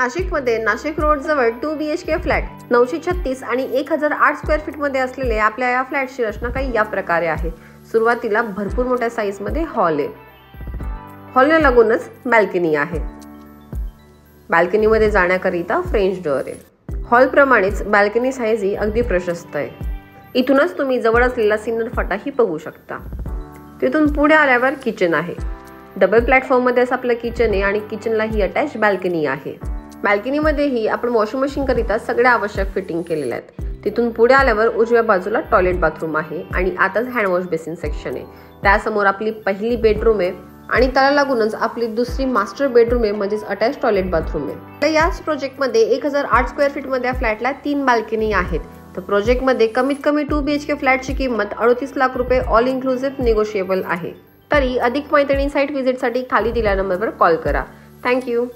नाशिकमध्ये नाशिक रोड जवळ 2 BHK flat 936 आणि 1008 स्क्वेअर फीट मध्ये असलेले आपल्या या फ्लॅटची रचना काही या प्रकारे आहे। सुरुवातीला भरपूर मोठ्या साईज मध्ये हॉल आहे। हॉलला लागूनच बाल्कनी आहे। बाल्कनी मध्ये जाण्याकरिता फ्रेंच डोअर आहे। हॉल प्रमाणेच बाल्कनी साईज ही अगदी प्रशस्त आहे। इथूनच तुम्ही जवळ असलेला सिन्नर फाटाही बघू शकता। तिथून पुढे आल्यावर किचन आहे। डबल प्लॅटफॉर्म मध्ये असं आपलं किचन आहे आणि किचनला ही अटॅच बाल्कनी आहे। बाल्कनी मध्येही आपण वॉशिंग मशीन करिता सगळ्या आवश्यक फिटिंग केलेल्या आहेत। तिथून पुढे आल्यावर उजव्या बाजूला टॉयलेट बाथरूम आहे आणि आताच हँड वॉश बेसिन सेक्शन आहे। त्यासमोर आपली पहिली बेडरूम आहे आणि त्याला लागूनच आपली दुसरी मास्टर बेडरूम आहे, म्हणजेच अटॅच टॉयलेट बाथरूम आहे। तर याच प्रोजेक्ट मध्ये 1008 स्क्वेअर फीट मध्ये फ्लॅटला 3 बाल्कनी आहेत। तर प्रोजेक्ट मध्ये कमीत कमी 2 BHK फ्लॅटची किंमत 38 लाख रुपये ऑल इन्क्लुसिव्ह निगोशिएबल आहे। तरी अधिक माहिती आणि साइट व्हिजिट साठी खाली दिलेल्या नंबरवर कॉल करा। थँक्यू।